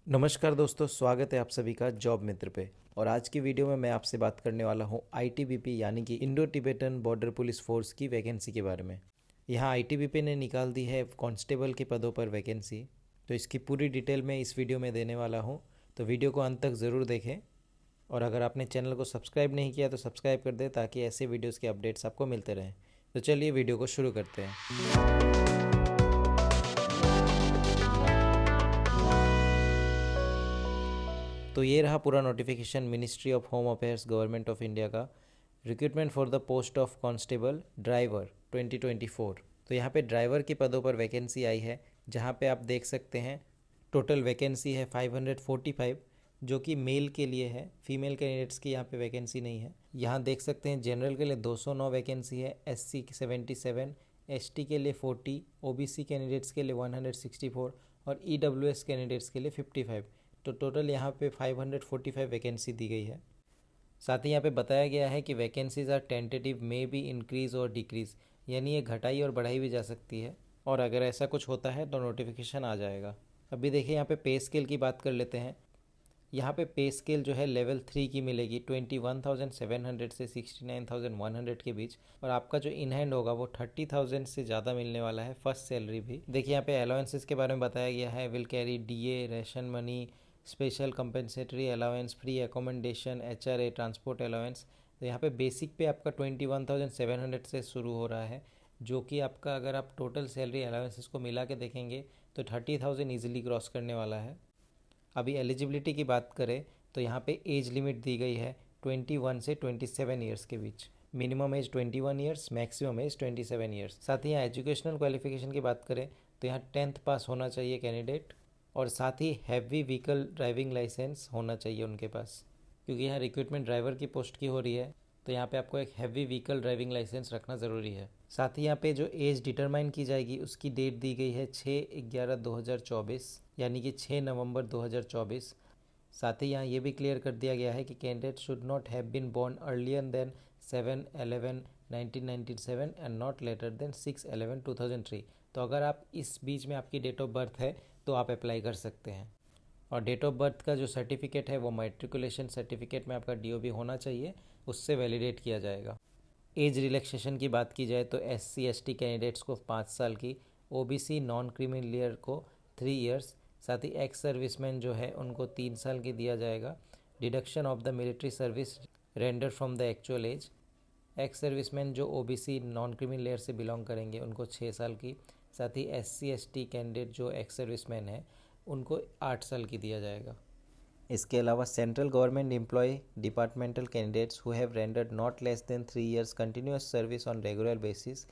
नमस्कार दोस्तों, स्वागत है आप सभी का जॉब मित्र पे। और आज की वीडियो में मैं आपसे बात करने वाला हूँ आईटीबीपी यानी कि Indo Tibetan border police force की वैकेंसी के बारे में। यहाँ आईटीबीपी ने निकाल दी है कांस्टेबल के पदों पर वैकेंसी। तो इसकी पूरी डिटेल मैं इस वीडियो में देने वाला हूँ, तो वीडियो को अंत तक ज़रूर देखें। और अगर आपने चैनल को सब्सक्राइब नहीं किया तो सब्सक्राइब कर दें ताकि ऐसे वीडियोज़ के अपडेट्स आपको मिलते रहें। तो चलिए वीडियो को शुरू करते हैं। तो ये रहा पूरा notification ministry of home affairs government of India का, recruitment for the post of constable driver 2024। तो यहाँ पे ड्राइवर के पदों पर वैकेंसी आई है, जहाँ पे आप देख सकते हैं टोटल वैकेंसी है 545, जो कि मेल के लिए है। फीमेल कैंडिडेट्स की यहाँ पे वैकेंसी नहीं है। यहाँ देख सकते हैं जनरल के लिए 209 वैकेंसी है, एससी 77, एसटी के लिए 40, ओबीसी कैंडिडेट्स के लिए 164 और ईडब्ल्यूएस कैंडिडेट्स के लिए 55। तो टोटल यहाँ पे 545 वैकेंसी दी गई है। साथ ही यहाँ पे बताया गया है कि vacancies are tentative, may be increase और डिक्रीज, यानी ये घटाई और बढ़ाई भी जा सकती है। और अगर ऐसा कुछ होता है तो नोटिफिकेशन आ जाएगा। अभी देखिए यहाँ पे पे स्केल की बात कर लेते हैं। यहाँ पे पे स्केल जो है लेवल 3 की मिलेगी 21,700 से 69,100 के बीच। और आपका जो इन हैंड होगा वो 30,000 से ज़्यादा मिलने वाला है, फर्स्ट सैलरी भी। देखिए यहाँ पे अलाउंसेस के बारे में बताया गया है। Will carry DA, ration money, special compensatory allowance, free accommodation, HRA, transport allowance. तो यहाँ पे बेसिक पे आपका 21,700 से शुरू हो रहा है, जो कि आपका अगर आप टोटल सैलरी अलाउंसेस को मिला के देखेंगे तो 30,000 ईजिली क्रॉस करने वाला है। अभी एलिजिबिलिटी की बात करें तो यहाँ पे एज लिमिट दी गई है 21 से 27 ईयर्स के बीच। Minimum age 21 years, maximum age 27 years. साथ ही यहाँ एजुकेशनल क्वालिफिकेशन की बात करें तो यहाँ 10th पास होना चाहिए कैंडिडेट, और साथ ही हैवी व्हीकल ड्राइविंग लाइसेंस होना चाहिए उनके पास, क्योंकि यहाँ रिक्रूटमेंट ड्राइवर की पोस्ट की हो रही है। तो यहाँ पे आपको एक हैवी व्हीकल ड्राइविंग लाइसेंस रखना ज़रूरी है। साथ ही यहाँ पे जो एज डिटरमाइन की जाएगी उसकी डेट दी गई है 6/11/2024, यानी कि 6 नवंबर 2024। साथ ही यहाँ ये भी क्लियर कर दिया गया है कि candidate should not have been born earlier than 7/11/1997 and not later than 6/11/2003। तो अगर आप इस बीच में आपकी डेट ऑफ बर्थ है तो आप अप्लाई कर सकते हैं। और डेट ऑफ बर्थ का जो सर्टिफिकेट है वो मैट्रिकुलेशन सर्टिफिकेट में आपका डीओबी होना चाहिए, उससे वैलिडेट किया जाएगा। एज रिलैक्सेशन की बात की जाए तो एससी एसटी कैंडिडेट्स को 5 साल की, ओबीसी नॉन क्रिमिलियर को 3 इयर्स, साथ ही एक्स सर्विसमैन जो है उनको 3 साल की दिया जाएगा। Deduction of the military service render from the actual age. Ex serviceman जो ओबीसी नॉन क्रिमिनल लेयर से बिलोंग करेंगे उनको 6 साल की। साथ ही एससी एसटी कैंडिडेट जो एक्स सर्विसमैन है उनको 8 साल की दिया जाएगा। इसके अलावा central government employ departmental candidates who have rendered not less than 3 years continuous service on regular basis,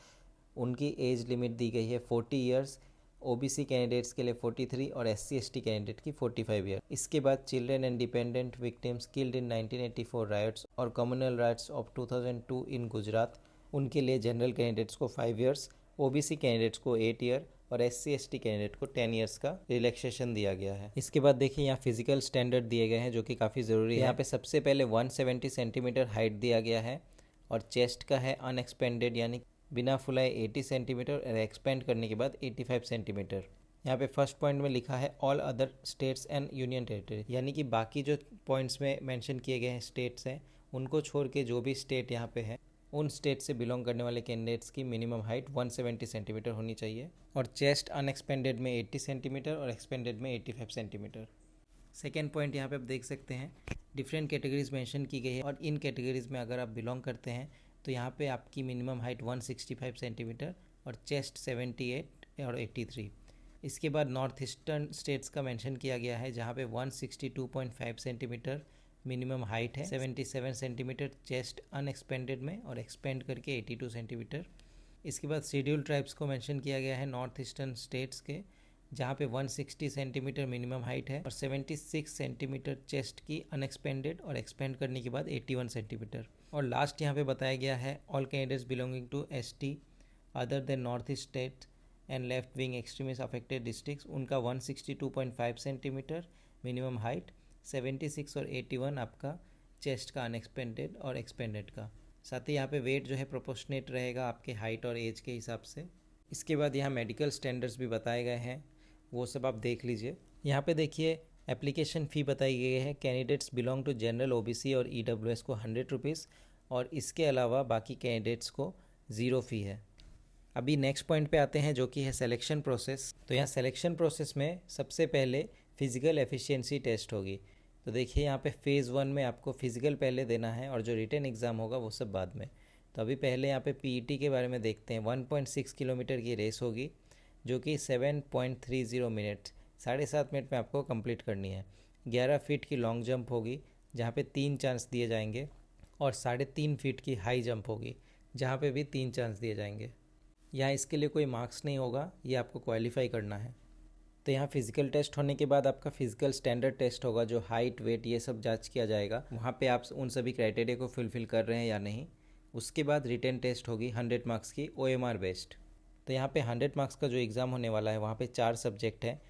उनकी एज लिमिट दी गई है 40 इयर्स। ओबीसी कैंडिडेट्स के लिए 43 और एससी एसटी कैंडिडेट की 45 ईयर। इसके बाद children and dependent victims killed in 1984 rights और कम्युनल राइट्स ऑफ 2002 इन गुजरात, उनके लिए जनरल कैंडिडेट्स को 5 इयर्स, ओबीसी कैंडिडेट्स को 8 ईयर और एससी एसटी कैंडिडेट को 10 इयर्स का रिलैक्सेशन दिया गया है। इसके बाद देखिए यहाँ फिजिकल स्टैंडर्ड दिए गए हैं जो कि काफ़ी ज़रूरी है। यहाँ पे सबसे पहले 170 सेंटीमीटर हाइट दिया गया है, और चेस्ट का है अनएक्सपेंडेड यानी बिना फुलाए 80 सेंटीमीटर और एक्सपेंड करने के बाद 85 सेंटीमीटर। यहाँ पे फर्स्ट पॉइंट में लिखा है all other states and union territory, यानी कि बाकी जो पॉइंट्स में मेंशन किए गए हैं स्टेट्स हैं उनको छोड़ के जो भी स्टेट यहाँ पे है उन स्टेट से बिलोंग करने वाले कैंडिडेट्स की मिनिमम हाइट 170 सेंटीमीटर होनी चाहिए, और चेस्ट अनएक्सपेंडेड में 80 सेंटीमीटर और एक्सपेंडेड में 85 सेंटीमीटर। सेकेंड पॉइंट यहाँ पे आप देख सकते हैं डिफरेंट कैटेगरीज मेंशन की गई है, और इन कैटेगरीज में अगर आप बिलोंग करते हैं तो यहाँ पे आपकी मिनिमम हाइट 165 सेंटीमीटर और चेस्ट 78 और 83। इसके बाद नॉर्थ ईस्टर्न स्टेट्स का मेंशन किया गया है, जहाँ पे 162.5 सेंटीमीटर मिनिमम हाइट है, 77 सेंटीमीटर चेस्ट अनएक्सपेंडेड में और एक्सपेंड करके 82 सेंटीमीटर। इसके बाद शेड्यूल ट्राइब्स को मेंशन किया गया है नॉर्थ ईस्टर्न स्टेट्स के, जहाँ पे 160 सेंटीमीटर मिनिमम हाइट है और 76 सेंटीमीटर चेस्ट की अनएक्सपेंडेड और एक्सपेंड करने के बाद 81 सेंटीमीटर। और लास्ट यहाँ पे बताया गया है all candidates belonging to ST other than North East state and left wing extremist affected districts, उनका 162.5 सेंटीमीटर मिनिमम हाइट, 76 और 81 आपका चेस्ट का अनएक्सपेंडेड और एक्सपेंडेड का। साथ ही यहाँ पे वेट जो है प्रोपोर्शनेट रहेगा आपके हाइट और एज के हिसाब से। इसके बाद यहाँ मेडिकल स्टैंडर्ड्स भी बताए गए हैं, वो सब आप देख लीजिए। यहाँ पे देखिए एप्लीकेशन फ़ी बताई गई है, candidates belong to general OBC और ईडब्ल्यूएस को 100 रुपीज़ और इसके अलावा बाकी कैंडिडेट्स को 0 फ़ी है। अभी नेक्स्ट पॉइंट पे आते हैं जो कि है सिलेक्शन प्रोसेस। तो यहाँ सिलेक्शन प्रोसेस में सबसे पहले फिज़िकल एफिशिएंसी टेस्ट होगी। तो देखिए यहाँ पे फ़ेज़ 1 में आपको फ़िज़िकल पहले देना है और जो रिटन एग्ज़ाम होगा वो सब बाद में। तो अभी पहले यहाँ पे पीईटी के बारे में देखते हैं। 1.6 किलोमीटर की रेस होगी जो कि 7.30 मिनट 7.5 मिनट में आपको कंप्लीट करनी है। 11 फीट की लॉन्ग जंप होगी जहाँ पे 3 चांस दिए जाएंगे और 3.5 फीट की हाई जंप होगी जहाँ पे भी 3 चांस दिए जाएंगे। यहाँ इसके लिए कोई मार्क्स नहीं होगा, ये आपको क्वालिफाई करना है। तो यहाँ फिज़िकल टेस्ट होने के बाद आपका फिज़िकल स्टैंडर्ड टेस्ट होगा जो हाइट वेट ये सब जांच किया जाएगा, वहाँ पे आप उन सभी क्राइटेरिया को फुलफ़िल कर रहे हैं या नहीं। उसके बाद रिटन टेस्ट होगी 100 मार्क्स की OMR बेस्ड। तो यहाँ पे 100 मार्क्स का जो एग्ज़ाम होने वाला है वहाँ पे 4 सब्जेक्ट हैं,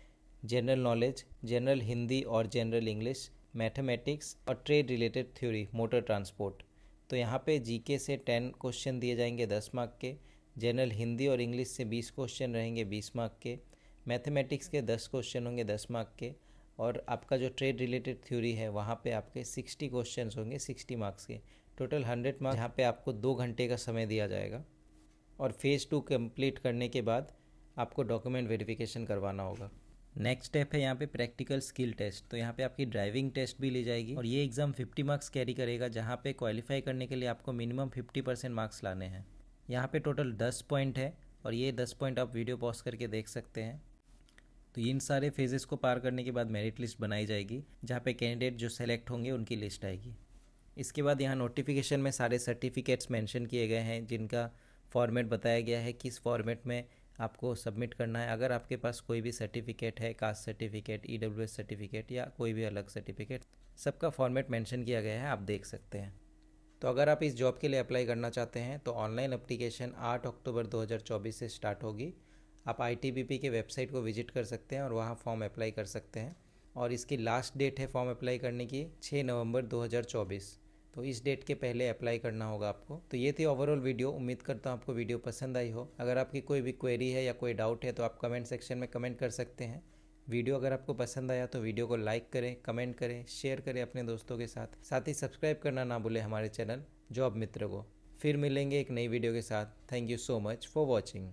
जनरल नॉलेज, जनरल हिंदी और जनरल इंग्लिश, मैथमेटिक्स और trade related theory, motor transport. तो यहाँ पे जीके से 10 क्वेश्चन दिए जाएंगे 10 मार्क के, जनरल हिंदी और इंग्लिश से 20 क्वेश्चन रहेंगे 20 मार्क के, मैथमेटिक्स के 10 क्वेश्चन होंगे 10 मार्क के, और आपका जो ट्रेड रिलेटेड थ्योरी है वहाँ पे आपके 60 क्वेश्चन होंगे 60 मार्क्स के। टोटल 100 मार्क्स, यहाँ पे आपको 2 घंटे का समय दिया जाएगा। और फ़ेज़ 2 कंप्लीट करने के बाद आपको डॉक्यूमेंट वेरिफिकेशन करवाना होगा। नेक्स्ट स्टेप है यहाँ पे प्रैक्टिकल स्किल टेस्ट। तो यहाँ पे आपकी ड्राइविंग टेस्ट भी ली जाएगी और ये एग्ज़ाम 50 मार्क्स कैरी करेगा, जहाँ पे क्वालिफाई करने के लिए आपको मिनिमम 50% मार्क्स लाने हैं। यहाँ पे टोटल 10 पॉइंट है और ये 10 पॉइंट आप वीडियो पॉज करके देख सकते हैं। तो इन सारे फेजेस को पार करने के बाद मेरिट लिस्ट बनाई जाएगी जहाँ पे कैंडिडेट जो सेलेक्ट होंगे उनकी लिस्ट आएगी। इसके बाद यहाँ नोटिफिकेशन में सारे सर्टिफिकेट्स मेंशन किए गए हैं जिनका फॉर्मेट बताया गया है, किस फॉर्मेट में आपको सबमिट करना है। अगर आपके पास कोई भी सर्टिफिकेट है, कास्ट सर्टिफिकेट, ईडब्ल्यूएस सर्टिफिकेट या कोई भी अलग सर्टिफिकेट, सबका फॉर्मेट मेंशन किया गया है, आप देख सकते हैं। तो अगर आप इस जॉब के लिए अप्लाई करना चाहते हैं तो ऑनलाइन एप्लीकेशन 8 अक्टूबर 2024 से स्टार्ट होगी। आप ITBP के वेबसाइट को विजिट कर सकते हैं और वहाँ फॉर्म अप्लाई कर सकते हैं। और इसकी लास्ट डेट है फॉर्म अप्लाई करने की 6 नवंबर 2024। तो इस डेट के पहले अप्लाई करना होगा आपको। तो ये थी ओवरऑल वीडियो। उम्मीद करता हूँ आपको वीडियो पसंद आई हो। अगर आपकी कोई भी क्वेरी है या कोई डाउट है तो आप कमेंट सेक्शन में कमेंट कर सकते हैं। वीडियो अगर आपको पसंद आया तो वीडियो को लाइक करें, कमेंट करें, शेयर करें अपने दोस्तों के साथ। साथ ही सब्सक्राइब करना ना भूलें हमारे चैनल जॉब मित्र को। फिर मिलेंगे एक नई वीडियो के साथ। Thank you so much for watching.